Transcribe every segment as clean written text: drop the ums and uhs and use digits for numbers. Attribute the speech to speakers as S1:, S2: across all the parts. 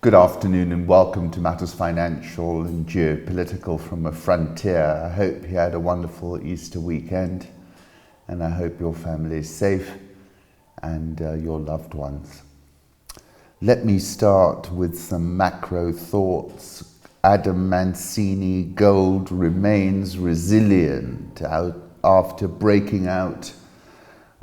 S1: Good afternoon and welcome to Matters Financial and Geopolitical from a Frontier. I hope you had a wonderful Easter weekend and I hope your family is safe and your loved ones. Let me start with some macro thoughts. Adam Mancini, gold remains resilient after breaking out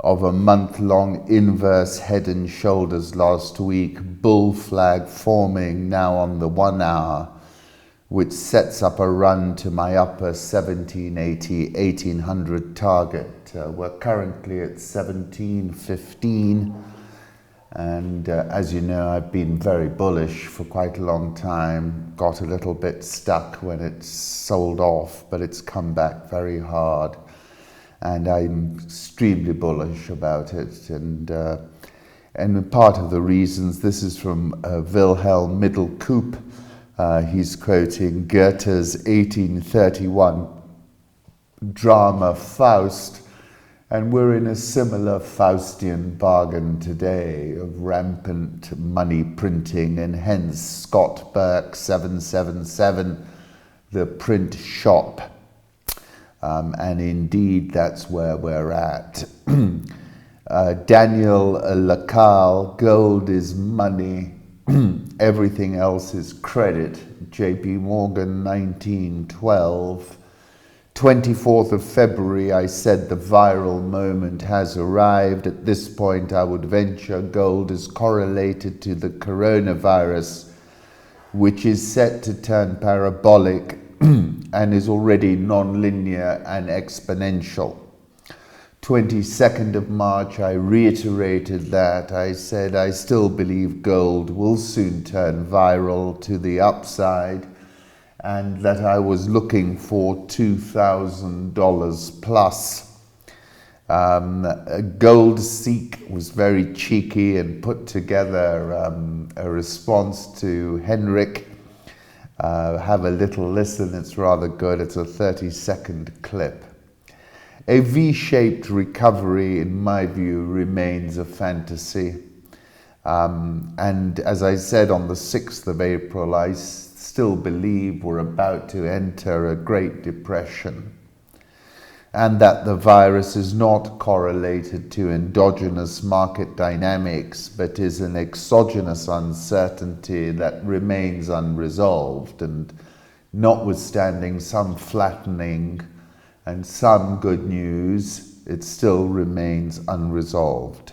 S1: of a month-long inverse head and shoulders last week, bull flag forming now on the 1 hour, which sets up a run to my upper 1780, 1800 target. We're currently at 1715, and as you know, I've been very bullish for quite a long time, got a little bit stuck when it sold off, but it's come back very hard. And I'm extremely bullish about it, and part of the reasons, this is from Wilhelm Middelkoop. He's quoting Goethe's 1831 drama Faust, and we're in a similar Faustian bargain today of rampant money printing, and hence Scott Burke 777, the print shop. And indeed, that's where we're at. Daniel Lacalle, gold is money, everything else is credit. JP Morgan 1912. 24th of February, I said the viral moment has arrived. At this point, I would venture gold is correlated to the coronavirus, which is set to turn parabolic and is already non-linear and exponential. 22nd of March, I reiterated that. I said I still believe gold will soon turn viral to the upside, and that I was looking for $2,000 plus. Gold Seek was very cheeky and put together a response to Henrik. Have a little listen, it's rather good. It's a 30-second clip. A V-shaped recovery, in my view, remains a fantasy. And as I said on the 6th of April, I still believe we're about to enter a Great Depression, and that the virus is not correlated to endogenous market dynamics, but is an exogenous uncertainty that remains unresolved, and notwithstanding some flattening and some good news, it still remains unresolved.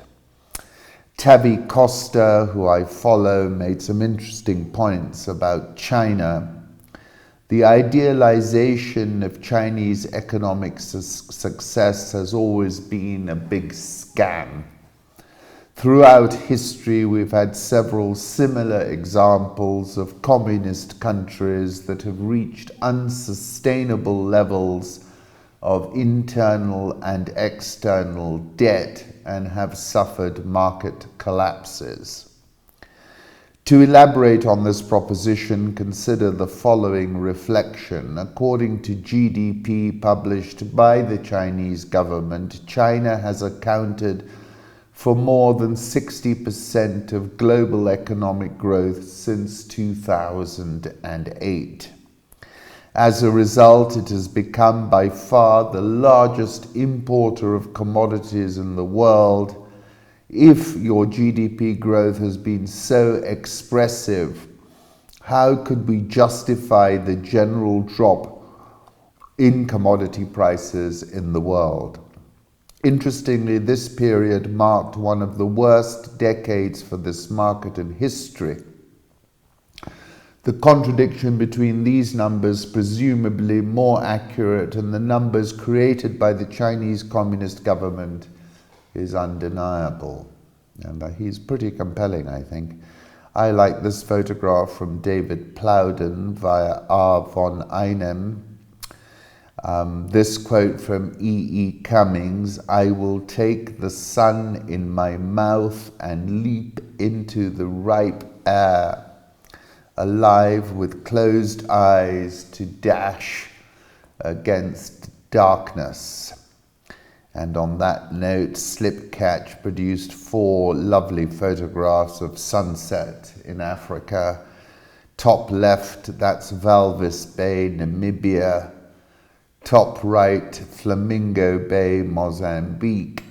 S1: Tabby Costa, who I follow, made some interesting points about China. The idealization of Chinese economic success has always been a big scam. Throughout history, we've had several similar examples of communist countries that have reached unsustainable levels of internal and external debt and have suffered market collapses. To elaborate on this proposition, consider the following reflection. According to GDP published by the Chinese government, China has accounted for more than 60% of global economic growth since 2008. As a result, it has become by far the largest importer of commodities in the world. If your GDP growth has been so expressive, how could we justify the general drop in commodity prices in the world? Interestingly, this period marked one of the worst decades for this market in history. The contradiction between these numbers, presumably more accurate, and the numbers created by the Chinese Communist government is undeniable, and he's pretty compelling, I think. I like this photograph from David Plowden via R. von Einem. This quote from E. Cummings: "I will take the sun in my mouth and leap into the ripe air, alive with closed eyes to dash against darkness." And on that note, Slipcatch produced 4 lovely photographs of sunset in Africa Top left, that's Walvis Bay, Namibia. Top right, Flamingo Bay, Mozambique.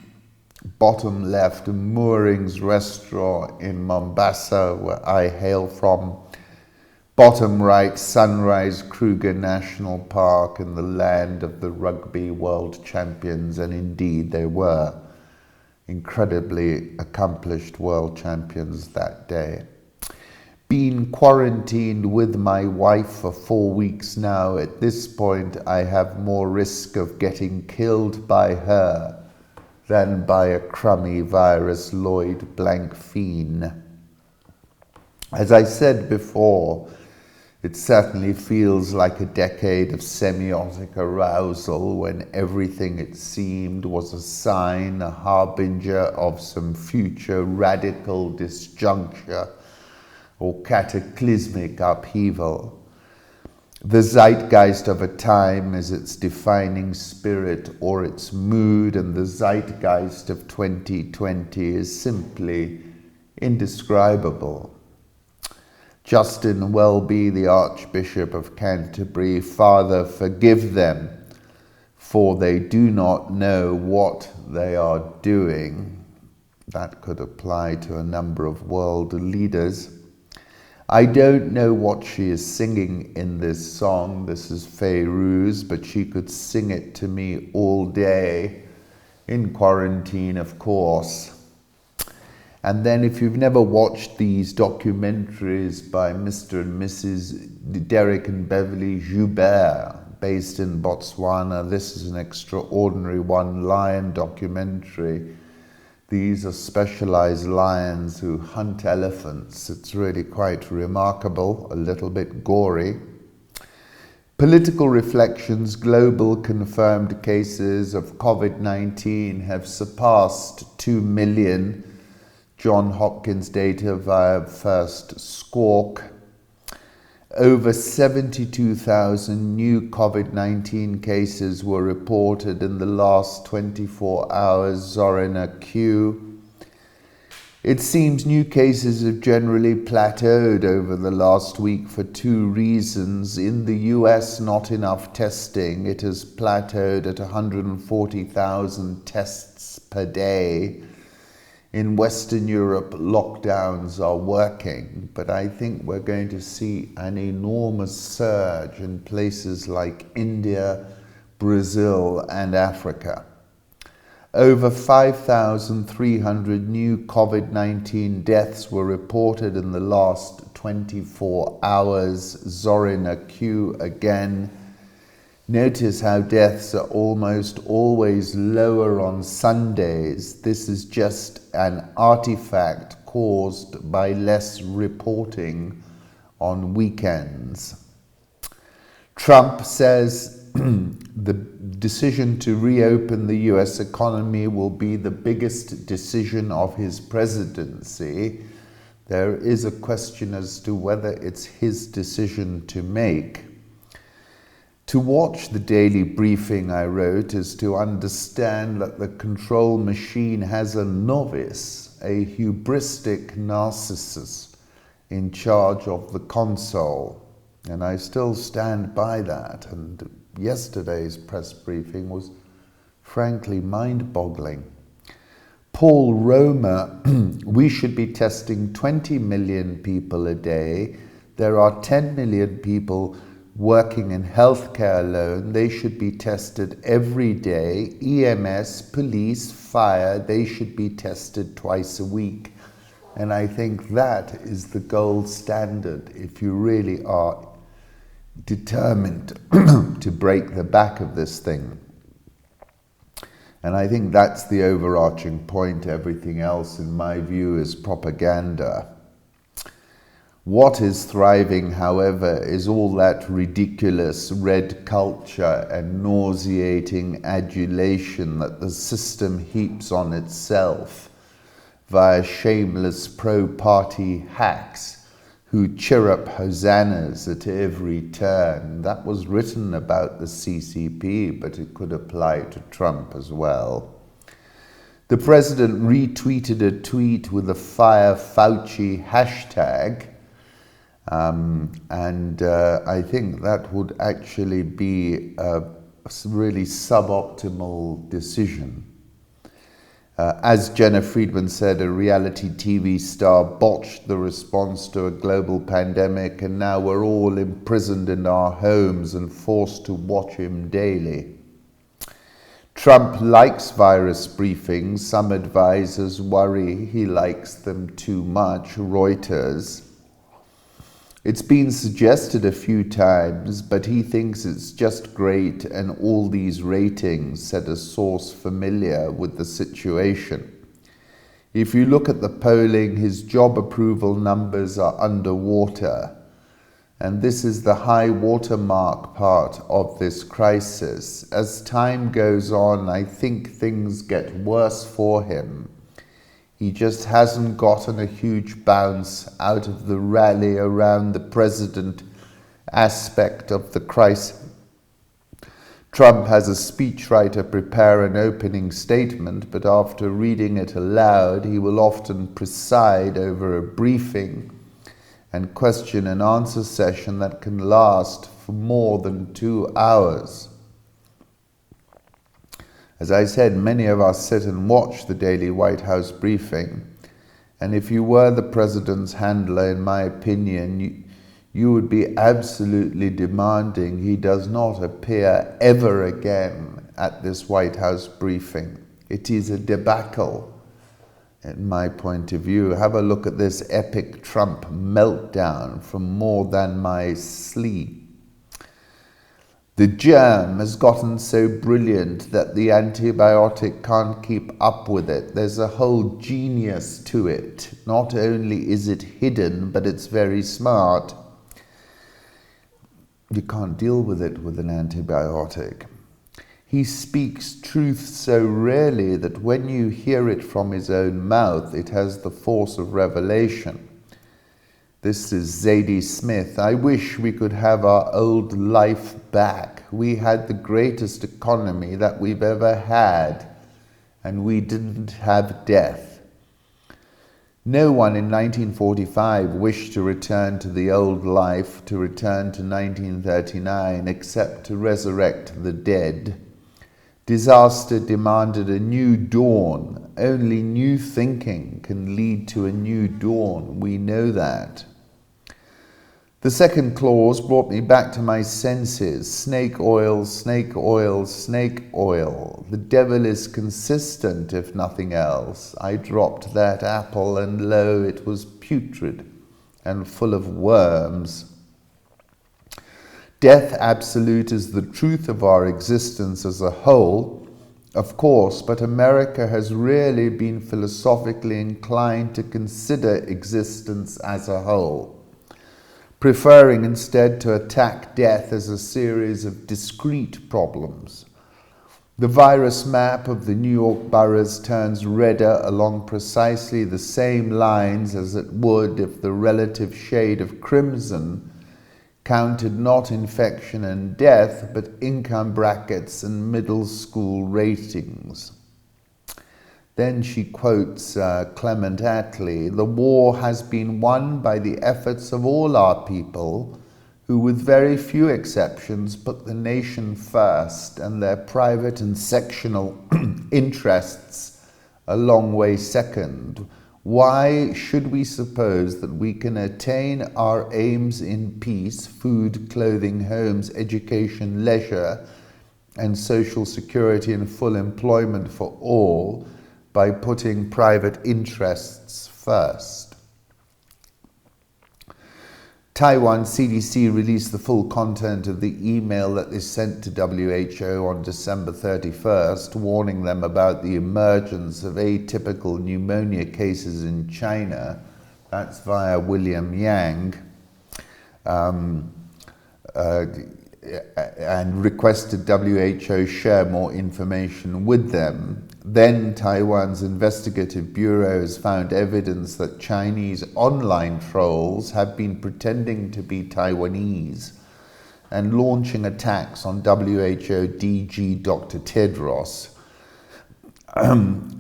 S1: Bottom left, Moorings Restaurant in Mombasa, where I hail from. Bottom right, Sunrise Kruger National Park in the land of the rugby world champions, and indeed they were incredibly accomplished world champions that day. Been quarantined with my wife for 4 weeks now. At this point, I have more risk of getting killed by her than by a crummy virus Lloyd blank fiend. As I said before, it certainly feels like a decade of semiotic arousal when everything, it seemed, was a sign, a harbinger of some future radical disjuncture or cataclysmic upheaval. The zeitgeist of a time is its defining spirit or its mood, and the zeitgeist of 2020 is simply indescribable. Justin Welby, the Archbishop of Canterbury, Father, forgive them, for they do not know what they are doing. That could apply to a number of world leaders. I don't know what she is singing in this song. This is Fairuz, but she could sing it to me all day, in quarantine, of course. And then if you've never watched these documentaries by Mr. and Mrs. Derek and Beverly Joubert, based in Botswana, this is an extraordinary one-lion documentary. These are specialized lions who hunt elephants. It's really quite remarkable, a little bit gory. Political reflections, global confirmed cases of COVID-19 have surpassed 2 million. John Hopkins data via first Squawk. Over 72,000 new COVID-19 cases were reported in the last 24 hours, Zorina Q. It seems new cases have generally plateaued over the last week for two reasons. In the US, not enough testing. It has plateaued at 140,000 tests per day. In Western Europe, lockdowns are working, but I think we're going to see an enormous surge in places like India, Brazil, and Africa. Over 5,300 new COVID-19 deaths were reported in the last 24 hours. Zorina Q again. Notice how deaths are almost always lower on Sundays. This is just an artifact caused by less reporting on weekends. Trump says the decision to reopen the US economy will be the biggest decision of his presidency. There is a question as to whether it's his decision to make. To watch the daily briefing, I wrote, is to understand that the control machine has a novice, a hubristic narcissist in charge of the console. And I still stand by that. And yesterday's press briefing was frankly mind-boggling. Paul Romer, we should be testing 20 million people a day. There are 10 million people working in healthcare alone. They should be tested every day. EMS, police, fire, they should be tested twice a week. And I think that is the gold standard if you really are determined to break the back of this thing. And I think that's the overarching point. Everything else, in my view, is propaganda. What is thriving, however, is all that ridiculous red culture and nauseating adulation that the system heaps on itself via shameless pro-party hacks who chirrup hosannas at every turn. That was written about the CCP, but it could apply to Trump as well. The president retweeted a tweet with the Fire Fauci hashtag, I think that would actually be a really suboptimal decision. As Jenna Friedman said, a reality TV star botched the response to a global pandemic, and now we're all imprisoned in our homes and forced to watch him daily. Trump likes virus briefings. Some advisors worry he likes them too much. Reuters. It's been suggested a few times, but he thinks it's just great, and all these ratings, said a source familiar with the situation. If you look at the polling, his job approval numbers are underwater. And this is the high watermark part of this crisis. As time goes on, I think things get worse for him. He just hasn't gotten a huge bounce out of the rally around the president aspect of the crisis. Trump has a speechwriter prepare an opening statement, but after reading it aloud, he will often preside over a briefing and question and answer session that can last for more than 2 hours. As I said, many of us sit and watch the daily White House briefing, and if you were the president's handler, in my opinion, you would be absolutely demanding he does not appear ever again at this White House briefing. It is a debacle, in my point of view. Have a look at this epic Trump meltdown from More Than My Sleep. The germ has gotten so brilliant that the antibiotic can't keep up with it. There's a whole genius to it. Not only is it hidden, but it's very smart. You can't deal with it with an antibiotic. He speaks truth so rarely that when you hear it from his own mouth, it has the force of revelation. This is Zadie Smith. I wish we could have our old life back. We had the greatest economy that we've ever had, and we didn't have death. No one in 1945 wished to return to the old life, to return to 1939, except to resurrect the dead. Disaster demanded a new dawn. Only new thinking can lead to a new dawn. We know that. The second clause brought me back to my senses. Snake oil, snake oil, snake oil. The devil is consistent, if nothing else. I dropped that apple, and lo, it was putrid and full of worms. Death absolute is the truth of our existence as a whole, of course, but America has really been philosophically inclined to consider existence as a whole, preferring instead to attack death as a series of discrete problems. The virus map of the New York boroughs turns redder along precisely the same lines as it would if the relative shade of crimson counted not infection and death, but income brackets and middle school ratings. Then she quotes Clement Attlee, "The war has been won by the efforts of all our people, who with very few exceptions put the nation first and their private and sectional interests a long way second. Why should we suppose that we can attain our aims in peace, food, clothing, homes, education, leisure, and social security and full employment for all by putting private interests first?" Taiwan CDC released the full content of the email that they sent to WHO on December 31st, warning them about the emergence of atypical pneumonia cases in China. That's via William Yang, and requested WHO share more information with them. Then Taiwan's investigative bureau has found evidence that Chinese online trolls have been pretending to be Taiwanese and launching attacks on WHO DG Dr. Tedros.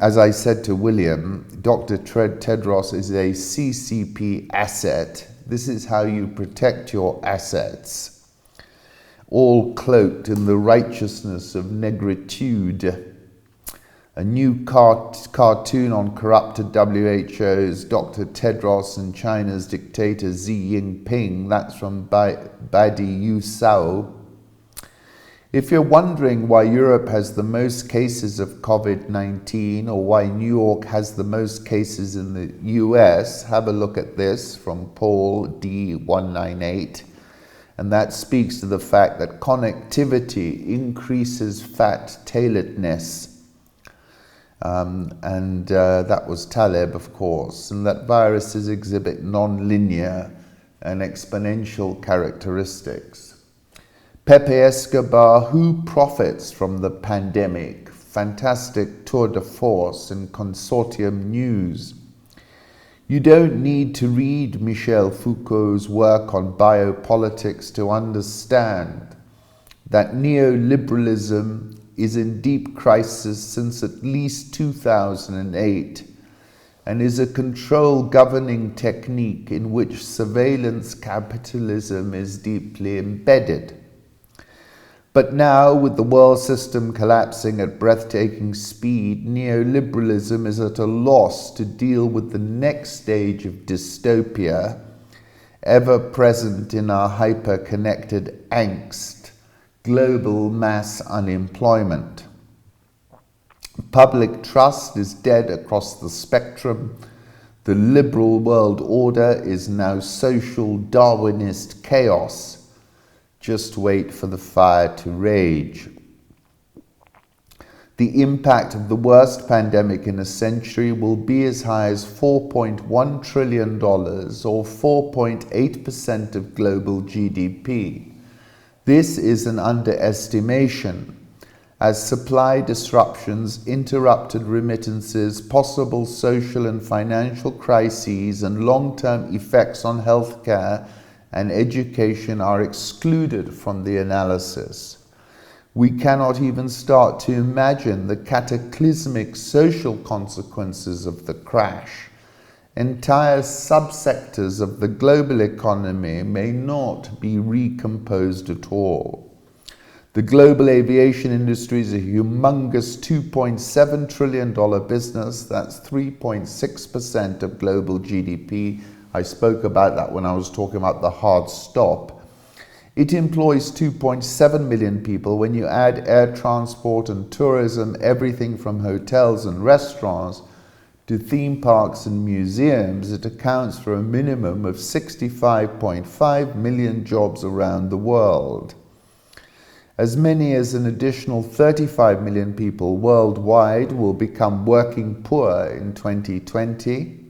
S1: As I said to William, Dr. Tedros is a CCP asset. This is how you protect your assets, all cloaked in the righteousness of negritude. A new cartoon on corrupted WHO's Dr. Tedros and China's dictator Xi Jinping. That's from Badi Yusao. If you're wondering why Europe has the most cases of COVID-19 or why New York has the most cases in the US, have a look at this from Paul D198. And that speaks to the fact that connectivity increases fat-tailedness. That was Taleb, of course, and that viruses exhibit non-linear and exponential characteristics. Pepe Escobar, who profits from the pandemic? Fantastic tour de force in consortium news. You don't need to read Michel Foucault's work on biopolitics to understand that neoliberalism is in deep crisis since at least 2008 and is a control governing technique in which surveillance capitalism is deeply embedded. But now, with the world system collapsing at breathtaking speed, neoliberalism is at a loss to deal with the next stage of dystopia, ever present in our hyper-connected angst, global mass unemployment. Public trust is dead across the spectrum. The liberal world order is now social Darwinist chaos. Just wait for the fire to rage. The impact of the worst pandemic in a century will be as high as $4.1 trillion or 4.8% of global GDP. This is an underestimation, as supply disruptions, interrupted remittances, possible social and financial crises, and long-term effects on healthcare and education are excluded from the analysis. We cannot even start to imagine the cataclysmic social consequences of the crash. Entire subsectors of the global economy may not be recomposed at all. The global aviation industry is a humongous $2.7 trillion business. That's 3.6% of global GDP. I spoke about that when I was talking about the hard stop. It employs 2.7 million people. When you add air transport and tourism, everything from hotels and restaurants to theme parks and museums, it accounts for a minimum of 65.5 million jobs around the world. As many as an additional 35 million people worldwide will become working poor in 2020.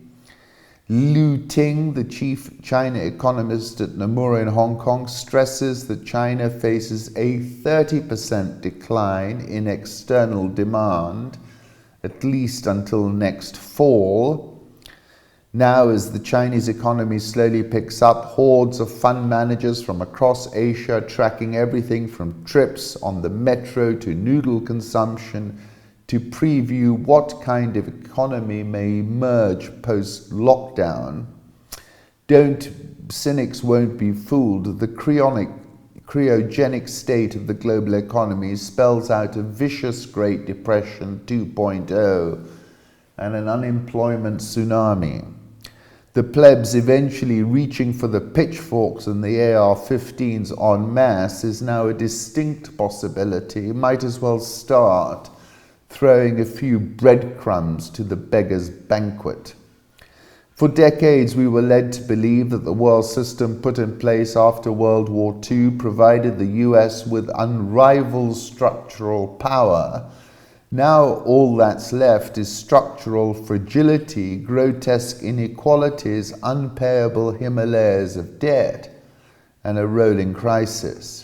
S1: Liu Ting, the chief China economist at Nomura in Hong Kong, stresses that China faces a 30% decline in external demand, at least until next fall. Now, as the Chinese economy slowly picks up, hordes of fund managers from across Asia tracking everything from trips on the metro to noodle consumption to preview what kind of economy may emerge post-lockdown. Cynics won't be fooled. The cryogenic state of the global economy spells out a vicious Great Depression 2.0 and an unemployment tsunami. The plebs eventually reaching for the pitchforks and the AR-15s en masse is now a distinct possibility. Might as well start throwing a few breadcrumbs to the beggar's banquet. For decades, we were led to believe that the world system put in place after World War II provided the US with unrivaled structural power. Now all that's left is structural fragility, grotesque inequalities, unpayable Himalayas of debt, and a rolling crisis.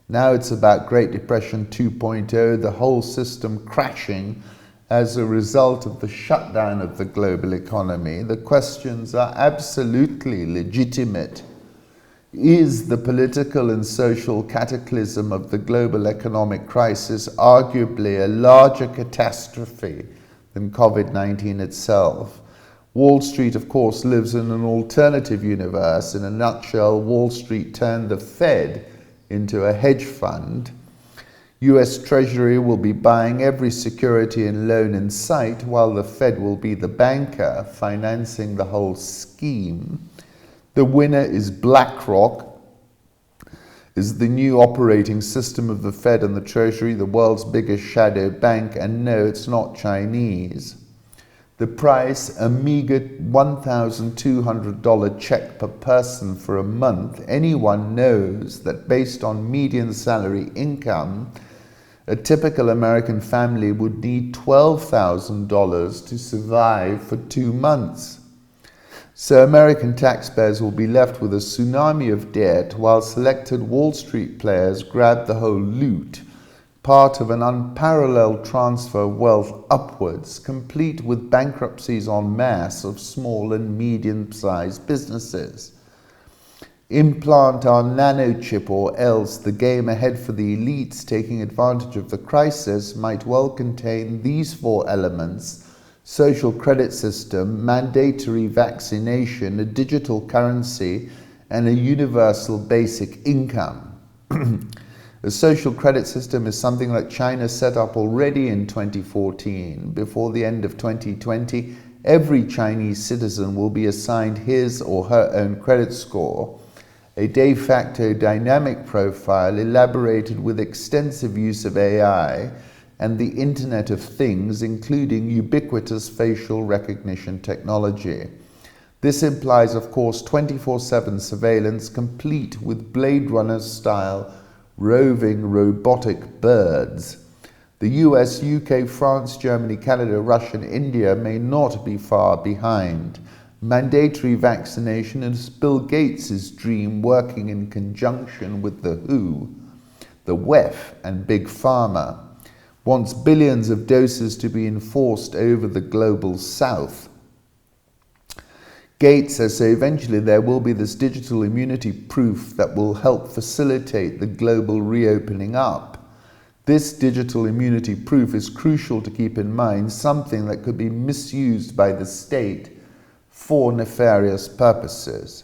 S1: Now it's about Great Depression 2.0, the whole system crashing as a result of the shutdown of the global economy. The questions are absolutely legitimate. Is the political and social cataclysm of the global economic crisis arguably a larger catastrophe than COVID-19 itself? Wall Street, of course, lives in an alternative universe. In a nutshell, Wall Street turned the Fed into a hedge fund. US Treasury will be buying every security and loan in sight, while the Fed will be the banker financing the whole scheme. The winner is BlackRock, is the new operating system of the Fed and the Treasury, the world's biggest shadow bank, and no, it's not Chinese. The price, a meager $1,200 check per person for a month. Anyone knows that based on median salary income, a typical American family would need $12,000 to survive for 2 months. So American taxpayers will be left with a tsunami of debt while selected Wall Street players grab the whole loot, part of an unparalleled transfer of wealth upwards, complete with bankruptcies en masse of small and medium-sized businesses. Implant our nanochip, or else the game ahead for the elites taking advantage of the crisis might well contain these 4 elements: social credit system, mandatory vaccination, a digital currency, and a universal basic income. The social credit system is something that China set up already in 2014. Before the end of 2020, every Chinese citizen will be assigned his or her own credit score, a de facto dynamic profile elaborated with extensive use of AI and the Internet of Things, including ubiquitous facial recognition technology. This implies, of course, 24/7 surveillance complete with Blade Runner-style roving robotic birds. The US, UK, France, Germany, Canada, Russia, and India may not be far behind. Mandatory vaccination is Bill Gates' dream, working in conjunction with the WHO, the WEF, and Big Pharma. Wants billions of doses to be enforced over the global south. Gates says so eventually there will be this digital immunity proof that will help facilitate the global reopening up. This digital immunity proof is crucial to keep in mind, something that could be misused by the state for nefarious purposes.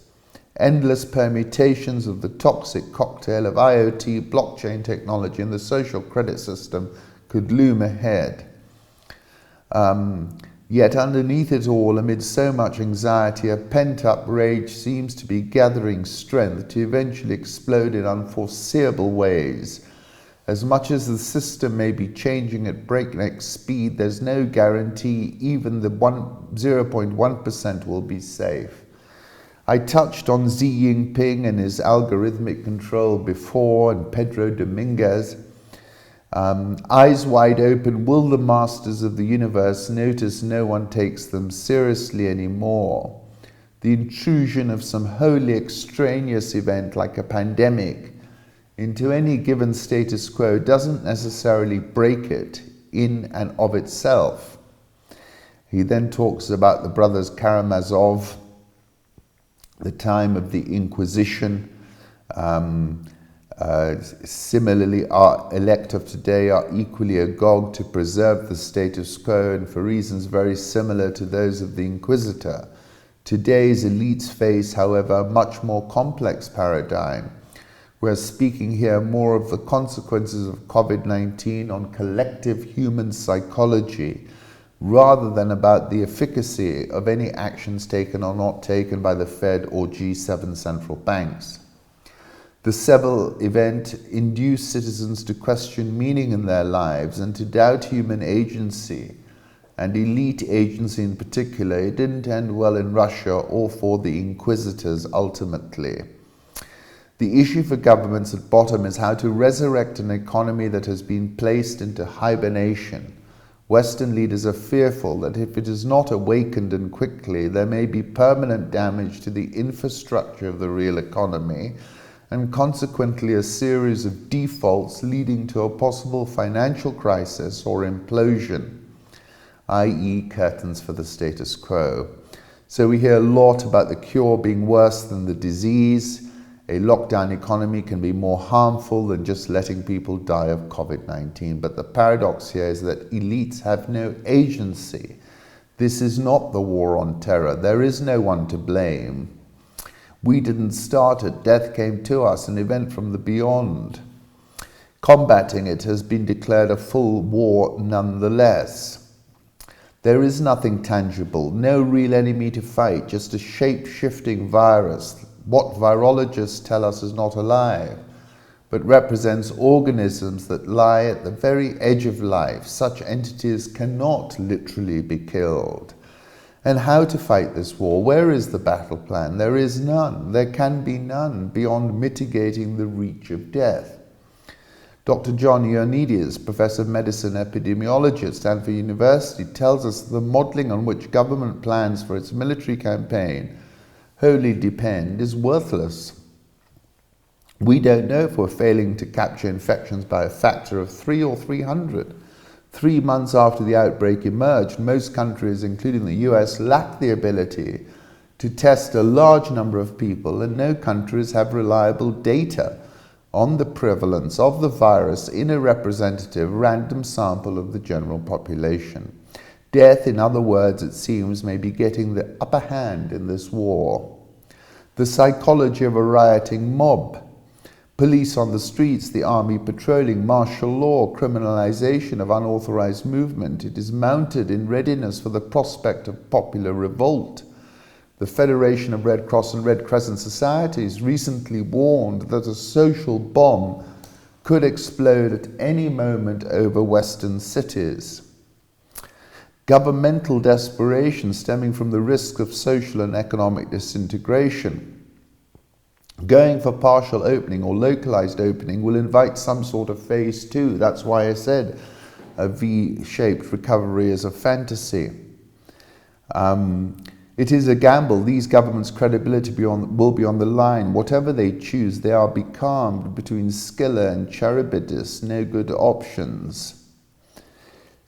S1: Endless permutations of the toxic cocktail of IoT, blockchain technology, and the social credit system could loom ahead. Yet underneath it all, amid so much anxiety, a pent-up rage seems to be gathering strength to eventually explode in unforeseeable ways. As much as the system may be changing at breakneck speed, there's no guarantee even the 0.1% will be safe. I touched on Xi Jinping and his algorithmic control before, and Pedro Dominguez. Eyes wide open, will the masters of the universe notice no one takes them seriously anymore? The intrusion of some wholly extraneous event like a pandemic into any given status quo doesn't necessarily break it in and of itself. He then talks about the brothers Karamazov, the time of the Inquisition. Similarly, our elect of today are equally agog to preserve the status quo, and for reasons very similar to those of the Inquisitor. Today's elites face, however, a much more complex paradigm. We're speaking here more of the consequences of COVID-19 on collective human psychology, rather than about the efficacy of any actions taken or not taken by the Fed or G7 central banks. The Seville event induced citizens to question meaning in their lives and to doubt human agency, and elite agency in particular. It didn't end well in Russia or for the inquisitors ultimately. The issue for governments at bottom is how to resurrect an economy that has been placed into hibernation. Western leaders are fearful that if it is not awakened and quickly, there may be permanent damage to the infrastructure of the real economy, and consequently a series of defaults leading to a possible financial crisis or implosion, i.e. curtains for the status quo. So we hear a lot about the cure being worse than the disease. A lockdown economy can be more harmful than just letting people die of COVID-19. But the paradox here is that elites have no agency. This is not the war on terror. There is no one to blame. We didn't start it. Death came to us, an event from the beyond. Combating it has been declared a full war nonetheless. There is nothing tangible, no real enemy to fight, just a shape-shifting virus. What virologists tell us is not alive, but represents organisms that lie at the very edge of life. Such entities cannot literally be killed. And how to fight this war? Where is the battle plan? There is none. There can be none beyond mitigating the reach of death. Dr. John Ioannidis, Professor of Medicine Epidemiologist at Stanford University, tells us the modelling on which government plans for its military campaign wholly depend is worthless. We don't know if we're failing to capture infections by a factor of 3 or 300. 3 months after the outbreak emerged, most countries, including the US, lack the ability to test a large number of people, and no countries have reliable data on the prevalence of the virus in a representative random sample of the general population. Death, in other words, it seems, may be getting the upper hand in this war. The psychology of a rioting mob, police on the streets, the army patrolling, martial law, criminalization of unauthorized movement. It is mounted in readiness for the prospect of popular revolt. The Federation of Red Cross and Red Crescent Societies recently warned that a social bomb could explode at any moment over Western cities. Governmental desperation stemming from the risk of social and economic disintegration. Going for partial opening or localized opening will invite some sort of phase 2. That's why I said a V-shaped recovery is a fantasy. It is a gamble. These governments' credibility will be on the line. Whatever they choose, they are becalmed between Scylla and Charybdis, no good options.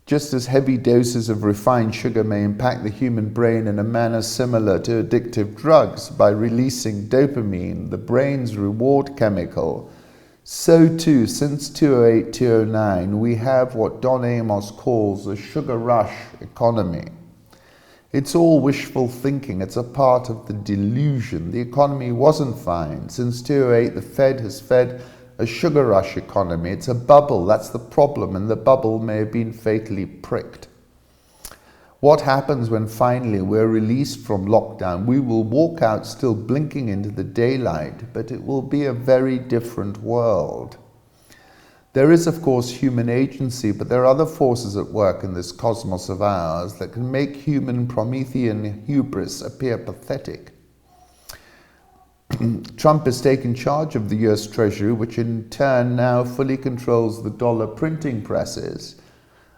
S1: Just as heavy doses of refined sugar may impact the human brain in a manner similar to addictive drugs by releasing dopamine, the brain's reward chemical, so too, since 2008-2009, we have what Don Amos calls a sugar rush economy. It's all wishful thinking. It's a part of the delusion. The economy wasn't fine. Since 2008, the Fed has fed a sugar rush economy. It's a bubble. That's the problem, and the bubble may have been fatally pricked. What happens when finally we're released from lockdown? We will walk out still blinking into the daylight, but it will be a very different world. There is, of course, human agency, but there are other forces at work in this cosmos of ours that can make human Promethean hubris appear pathetic. Trump has taken charge of the US Treasury, which in turn now fully controls the dollar printing presses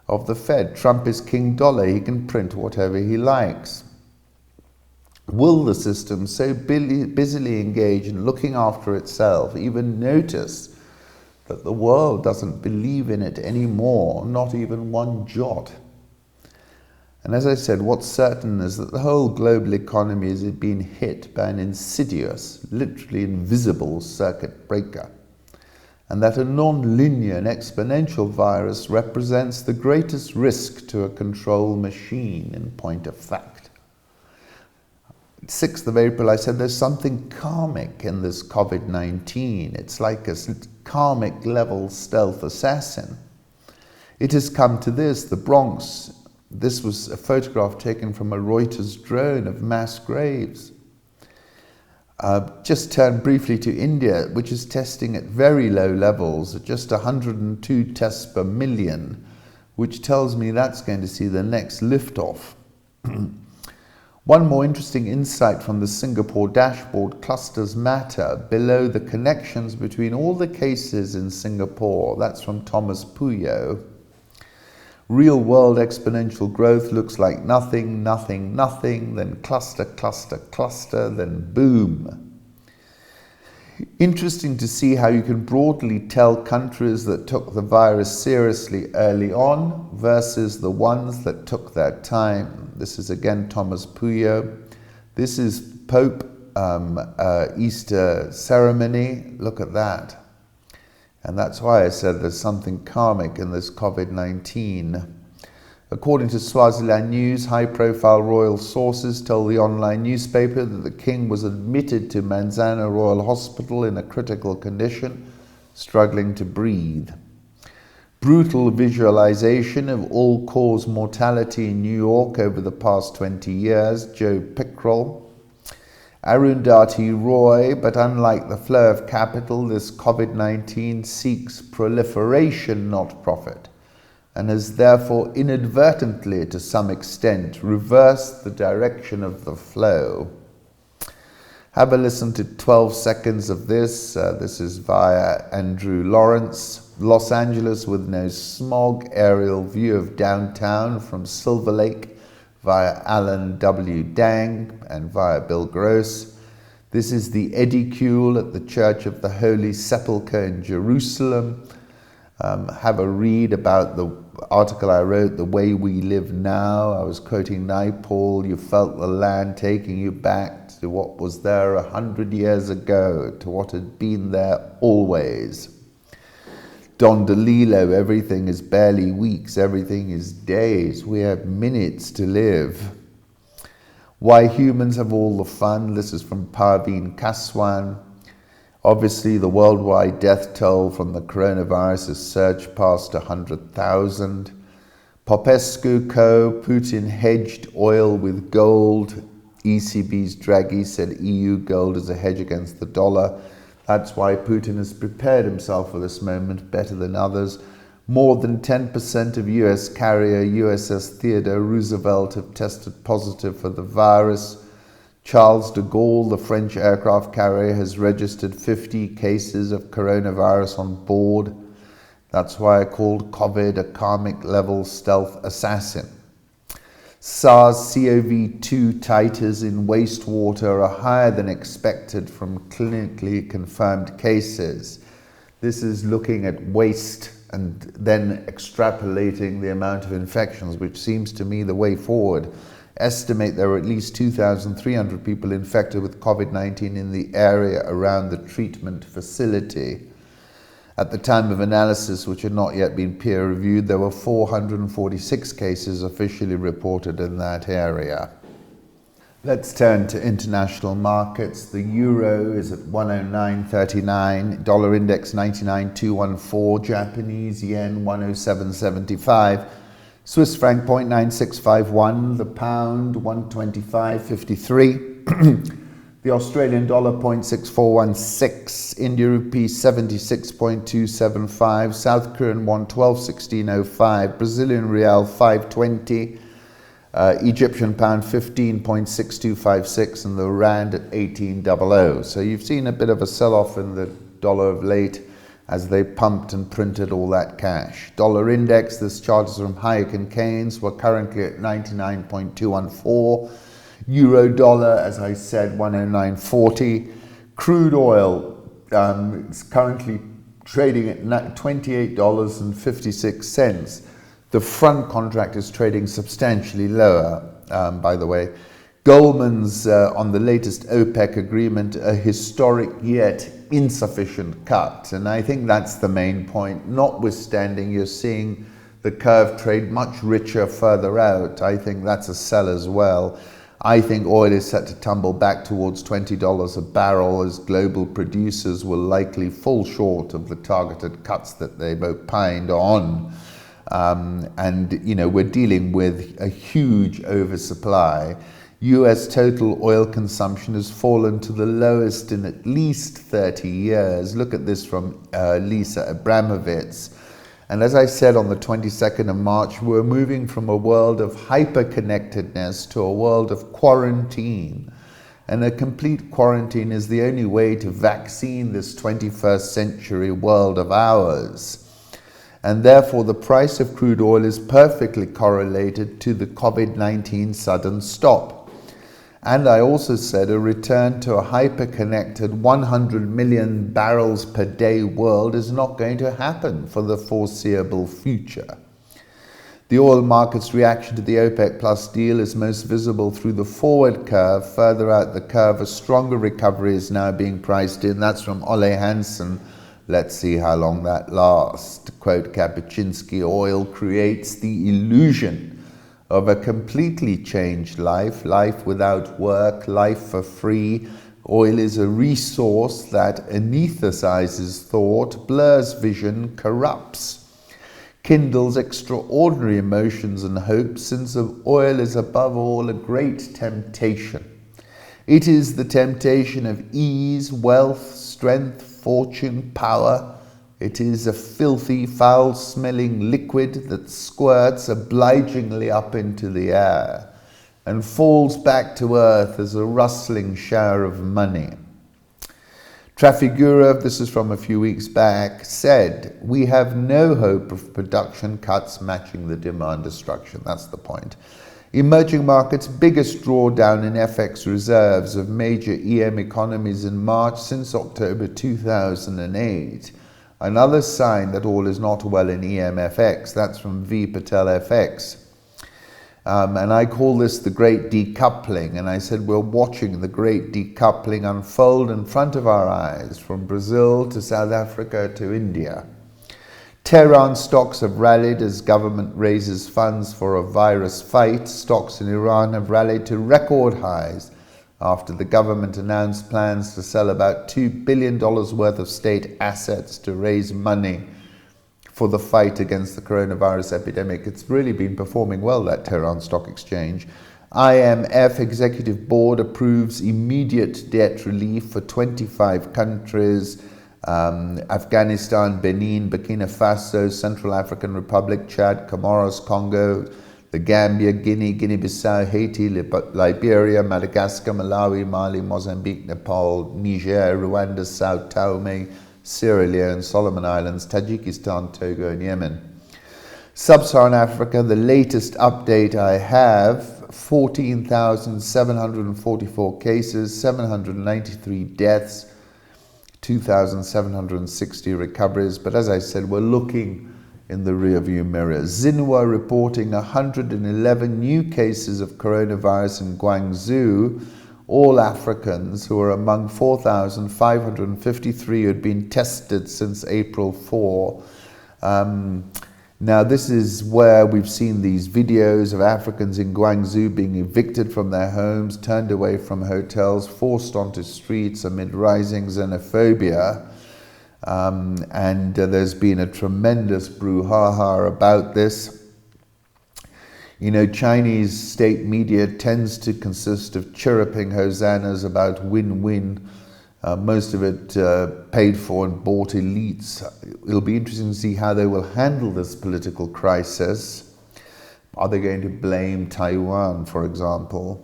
S1: of the Fed. Trump is king dollar. He can print whatever he likes. Will the system, so busily engaged in looking after itself, even notice that the world doesn't believe in it anymore, not even one jot? And as I said, what's certain is that the whole global economy is being hit by an insidious, literally invisible circuit breaker, and that a non-linear and exponential virus represents the greatest risk to a control machine, in point of fact. 6th of April, I said there's something karmic in this COVID-19. It's like a karmic level stealth assassin. It has come to this, the Bronx. This was a photograph taken from a Reuters drone of mass graves. Just turn briefly to India, which is testing at very low levels, at just 102 tests per million, which tells me that's going to see the next liftoff. One more interesting insight from the Singapore dashboard: clusters matter. Below, the connections between all the cases in Singapore. That's from Thomas Puyo. Real world exponential growth looks like nothing, nothing, nothing, then cluster, cluster, cluster, then boom. Interesting to see how you can broadly tell countries that took the virus seriously early on versus the ones that took their time. This is again Thomas Puyo. This is Pope Easter ceremony. Look at that. And that's why I said there's something karmic in this COVID-19. According to Swaziland News, high-profile royal sources told the online newspaper that the king was admitted to Manzana Royal Hospital in a critical condition, struggling to breathe. Brutal visualization of all-cause mortality in New York over the past 20 years, Joe Pickrell. Arundhati Roy, but unlike the flow of capital, this COVID-19 seeks proliferation, not profit, and has therefore inadvertently, to some extent, reversed the direction of the flow. Have a listen to 12 seconds of this. This is via Andrew Lawrence. Los Angeles with no smog, aerial view of downtown from Silver Lake via Alan W. Dang and via Bill Gross. This is the edicule at the Church of the Holy Sepulchre in Jerusalem. Have a read about the article I wrote, The Way We Live Now. I was quoting Naipaul, you felt the land taking you back to what was there 100 years ago, to what had been there always. Don DeLillo, everything is barely weeks, everything is days, we have minutes to live. Why humans have all the fun, this is from Parveen Kaswan. Obviously, the worldwide death toll from the coronavirus has surged past 100,000. Popescu Co. Putin hedged oil with gold. ECB's Draghi said EU gold is a hedge against the dollar. That's why Putin has prepared himself for this moment better than others. More than 10% of US carrier USS Theodore Roosevelt have tested positive for the virus. Charles de Gaulle, the French aircraft carrier, has registered 50 cases of coronavirus on board. That's why I called COVID a karmic level stealth assassin. SARS-CoV-2 titers in wastewater are higher than expected from clinically confirmed cases. This is looking at waste and then extrapolating the amount of infections, which seems to me the way forward. Estimate there are at least 2,300 people infected with COVID-19 in the area around the treatment facility. At the time of analysis, which had not yet been peer-reviewed, there were 446 cases officially reported in that area. Let's turn to international markets. The euro is at 109.39, dollar index 99.214, Japanese yen 107.75, Swiss franc 0.9651, the pound 125.53. The Australian dollar 0.6416, India rupee 76.275, South Korean won 12.1605, Brazilian real 520, Egyptian pound 15.6256, and the rand at 18.00. So you've seen a bit of a sell-off in the dollar of late as they pumped and printed all that cash. Dollar index, this chart is from Hayek and Keynes, we're currently at 99.214. Euro dollar, as I said, 109.40. Crude oil is currently trading at $28.56. The front contract is trading substantially lower, by the way. Goldman's on the latest OPEC agreement, a historic yet insufficient cut. And I think that's the main point. Notwithstanding, you're seeing the curve trade much richer further out. I think that's a sell as well. I think oil is set to tumble back towards $20 a barrel as global producers will likely fall short of the targeted cuts that they've opined on. And, you know, we're dealing with a huge oversupply. US total oil consumption has fallen to the lowest in at least 30 years. Look at this from Lisa Abramovitz. And as I said on the 22nd of March, we're moving from a world of hyper-connectedness to a world of quarantine. And a complete quarantine is the only way to vaccine this 21st century world of ours. And therefore, the price of crude oil is perfectly correlated to the COVID-19 sudden stop. And I also said a return to a hyper-connected 100 million barrels per day world is not going to happen for the foreseeable future. The oil market's reaction to the OPEC Plus deal is most visible through the forward curve. Further out the curve, a stronger recovery is now being priced in. That's from Ole Hansen. Let's see how long that lasts. To quote Kapuściński, oil creates the illusion of a completely changed life, life without work, life for free. Oil is a resource that anesthetizes thought, blurs vision, corrupts, kindles extraordinary emotions and hopes, since oil is above all a great temptation. It is the temptation of ease, wealth, strength, fortune, power. It is a filthy, foul-smelling liquid that squirts obligingly up into the air and falls back to earth as a rustling shower of money. Trafigura, this is from a few weeks back, said, "We have no hope of production cuts matching the demand destruction." That's the point. Emerging markets' biggest drawdown in FX reserves of major EM economies in March since October 2008. Another sign that all is not well in EMFX. That's from V. Patel FX. And I call this the great decoupling. And I said we're watching the great decoupling unfold in front of our eyes, from Brazil to South Africa to India. Tehran stocks have rallied as government raises funds for a virus fight. Stocks in Iran have rallied to record highs after the government announced plans to sell about $2 billion worth of state assets to raise money for the fight against the coronavirus epidemic. It's really been performing well, that Tehran Stock Exchange. IMF Executive Board approves immediate debt relief for 25 countries. Afghanistan, Benin, Burkina Faso, Central African Republic, Chad, Comoros, Congo, the Gambia, Guinea, Guinea-Bissau, Haiti, Liberia, Madagascar, Malawi, Mali, Mozambique, Nepal, Niger, Rwanda, Sao Tome, Sierra Leone, Solomon Islands, Tajikistan, Togo, and Yemen. Sub-Saharan Africa, the latest update I have, 14,744 cases, 793 deaths, 2,760 recoveries. But as I said, we're looking in the rearview mirror. Xinhua reporting 111 new cases of coronavirus in Guangzhou, all Africans, who are among 4,553 who had been tested since April 4. Now, this is where we've seen these videos of Africans in Guangzhou being evicted from their homes, turned away from hotels, forced onto streets amid rising xenophobia. And there's been a tremendous brouhaha about this. You know, Chinese state media tends to consist of chirruping hosannas about win-win, most of it paid for and bought elites. It'll be interesting to see how they will handle this political crisis. Are they going to blame Taiwan, for example?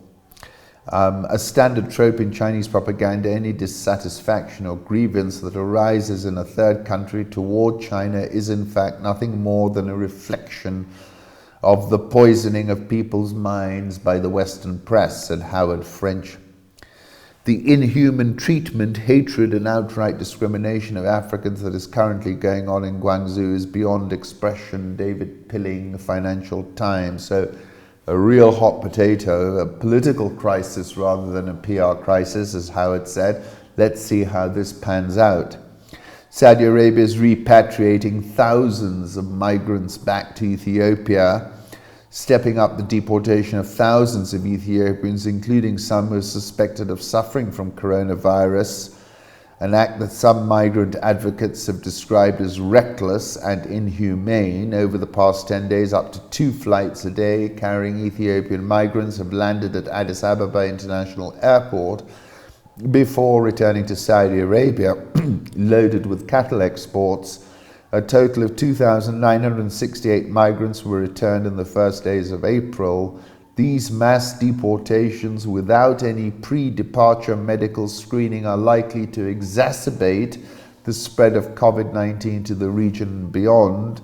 S1: A standard trope in Chinese propaganda, any dissatisfaction or grievance that arises in a third country toward China is in fact nothing more than a reflection of the poisoning of people's minds by the Western press, said Howard French. The inhuman treatment, hatred, and outright discrimination of Africans that is currently going on in Guangzhou is beyond expression, David Pilling, Financial Times. So a real hot potato, a political crisis rather than a PR crisis, as Howard said. Let's see how this pans out. Saudi Arabia is repatriating thousands of migrants back to Ethiopia, stepping up the deportation of thousands of Ethiopians, including some who are suspected of suffering from coronavirus, an act that some migrant advocates have described as reckless and inhumane. Over the past 10 days, up to 2 flights a day carrying Ethiopian migrants have landed at Addis Ababa International Airport before returning to Saudi Arabia, loaded with cattle exports. A total of 2,968 migrants were returned in the first days of April. These mass deportations without any pre-departure medical screening are likely to exacerbate the spread of COVID-19 to the region and beyond.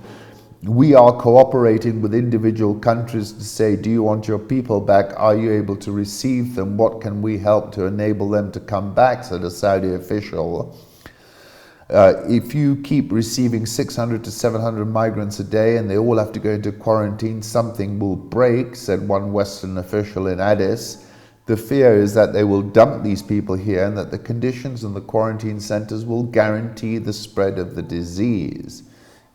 S1: We are cooperating with individual countries to say, do you want your people back? Are you able to receive them? What can we help to enable them to come back, said a Saudi official. If you keep receiving 600 to 700 migrants a day and they all have to go into quarantine, something will break, said one Western official in Addis. The fear is that they will dump these people here and that the conditions in the quarantine centers will guarantee the spread of the disease.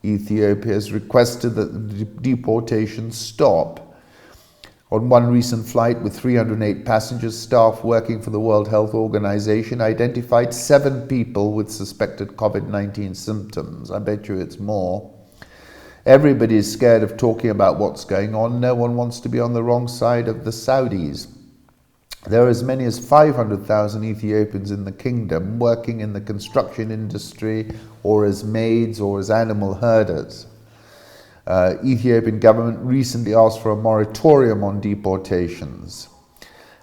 S1: Ethiopia has requested that the deportation stop. On one recent flight with 308 passengers, staff working for the World Health Organization identified 7 people with suspected COVID-19 symptoms. I bet you it's more. Everybody is scared of talking about what's going on. No one wants to be on the wrong side of the Saudis. There are as many as 500,000 Ethiopians in the kingdom working in the construction industry or as maids or as animal herders. Ethiopian government recently asked for a moratorium on deportations.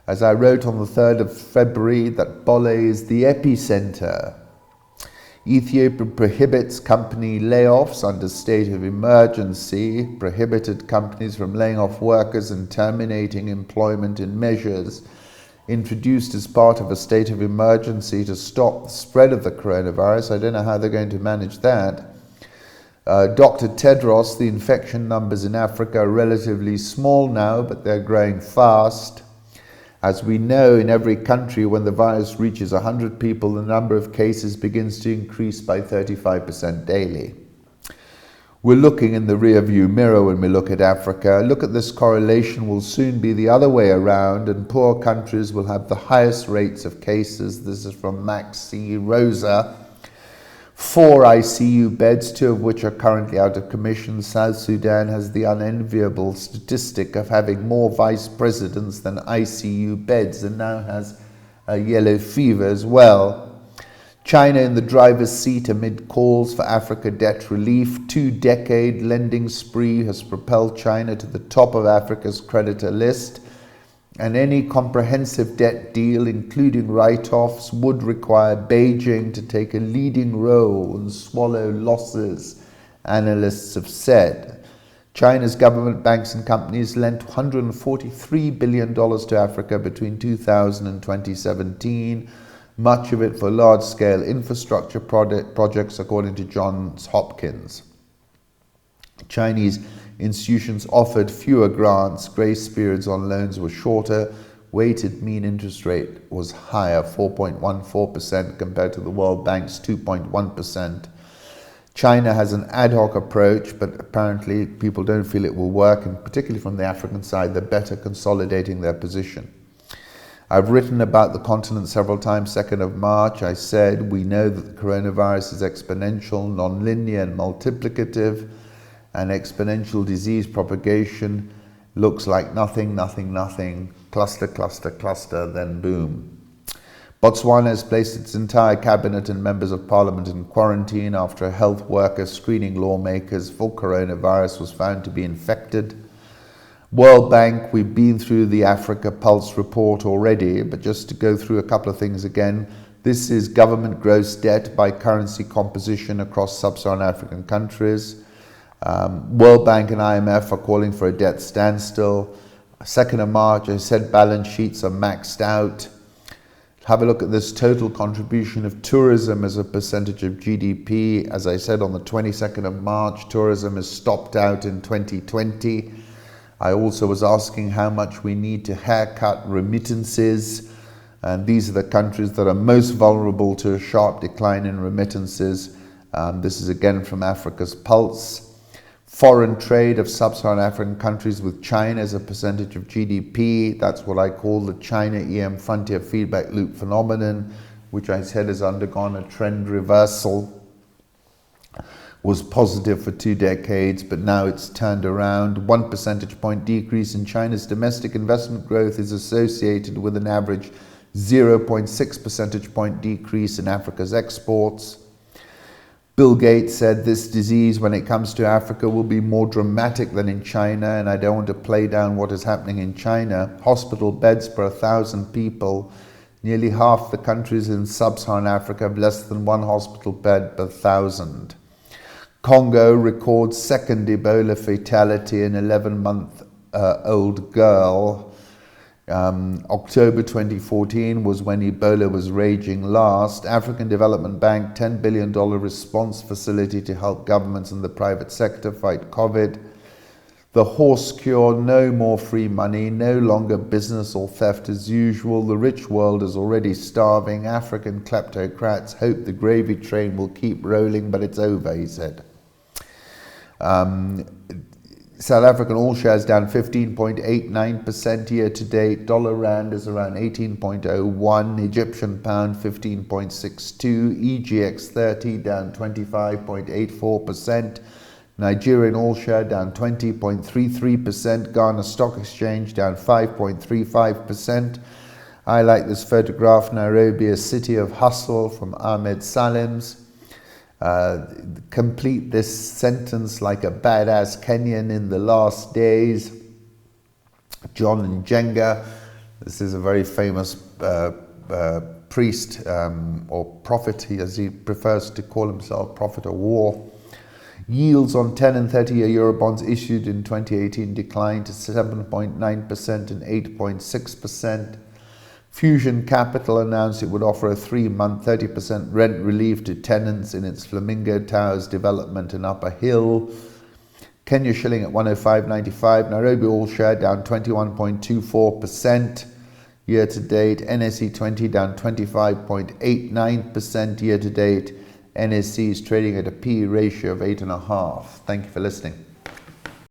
S1: As I wrote on the 3rd of February, that Bole is the epicenter. Ethiopia prohibits company layoffs under state of emergency, prohibited companies from laying off workers and terminating employment in measures introduced as part of a state of emergency to stop the spread of the coronavirus. I don't know how they're going to manage that. Dr. Tedros, the infection numbers in Africa are relatively small now, but they're growing fast. As we know, in every country, when the virus reaches 100 people, the number of cases begins to increase by 35% daily. We're looking in the rearview mirror when we look at Africa. Look at this correlation will soon be the other way around, and poor countries will have the highest rates of cases. This is from Max C. Rosa. 4 ICU beds, 2 of which are currently out of commission. South Sudan has the unenviable statistic of having more vice presidents than ICU beds, and now has yellow fever as well. China in the driver's seat amid calls for Africa debt relief. 2-decade lending spree has propelled China to the top of Africa's creditor list, and any comprehensive debt deal, including write-offs, would require Beijing to take a leading role and swallow losses, analysts have said. China's government, banks and companies lent $143 billion to Africa between 2000 and 2017, much of it for large-scale infrastructure projects, according to Johns Hopkins. Chinese institutions offered fewer grants, grace periods on loans were shorter, weighted mean interest rate was higher, 4.14% compared to the World Bank's 2.1%. China has an ad hoc approach, but apparently people don't feel it will work, and particularly from the African side, they're better consolidating their position. I've written about the continent several times. 2nd of March, I said, we know that the coronavirus is exponential, non-linear and multiplicative, and exponential disease propagation looks like nothing, cluster, cluster, cluster, then boom. Botswana has placed its entire cabinet and members of parliament in quarantine after a health worker screening lawmakers for coronavirus was found to be infected. World Bank, we've been through the Africa Pulse report already, but just to go through a couple of things again, this is government gross debt by currency composition across sub-Saharan African countries. World Bank and IMF are calling for a debt standstill. 2nd of March, I said balance sheets are maxed out. Have a look at this total contribution of tourism as a percentage of GDP. As I said on the 22nd of March, tourism is stopped out in 2020. I also was asking how much we need to haircut remittances. And these are the countries that are most vulnerable to a sharp decline in remittances. This is again from Africa's Pulse. Foreign trade of sub-Saharan African countries with China as a percentage of GDP. That's what I call the China-EM frontier feedback loop phenomenon, which I said has undergone a trend reversal. Was positive for 2 decades, but now it's turned around. 1 percentage point decrease in China's domestic investment growth is associated with an average 0.6 percentage point decrease in Africa's exports. Bill Gates said this disease, when it comes to Africa, will be more dramatic than in China, and I don't want to play down what is happening in China. Hospital beds per 1,000 people. Nearly half the countries in sub-Saharan Africa have less than 1 hospital bed per 1,000. Congo records 2nd Ebola fatality in 11-month-old girl. October 2014 was when Ebola was raging last. African Development Bank, $10 billion response facility to help governments and the private sector fight COVID. The horse cure, no more free money, no longer business or theft as usual. The rich world is already starving. African kleptocrats hope the gravy train will keep rolling, but it's over, he said. South African All Shares down 15.89% year to date. Dollar Rand is around 18.01. Egyptian Pound 15.62. EGX30 down 25.84%. Nigerian All Share down 20.33%. Ghana Stock Exchange down 5.35%. I like this photograph. Nairobi, a city of hustle, from Ahmed Salims. Complete this sentence like a badass Kenyan in the last days. John Njenga, this is a very famous priest or prophet, as he prefers to call himself, prophet of war. Yields on 10 and 30-year Eurobonds issued in 2018 declined to 7.9% and 8.6%. Fusion Capital announced it would offer a 3-month 30% rent relief to tenants in its Flamingo Towers development in Upper Hill. Kenya Shilling at 105.95. Nairobi All Share down 21.24% year to date. NSE20 down 25.89% year to date. NSE is trading at a PE ratio of 8.5. Thank you for listening.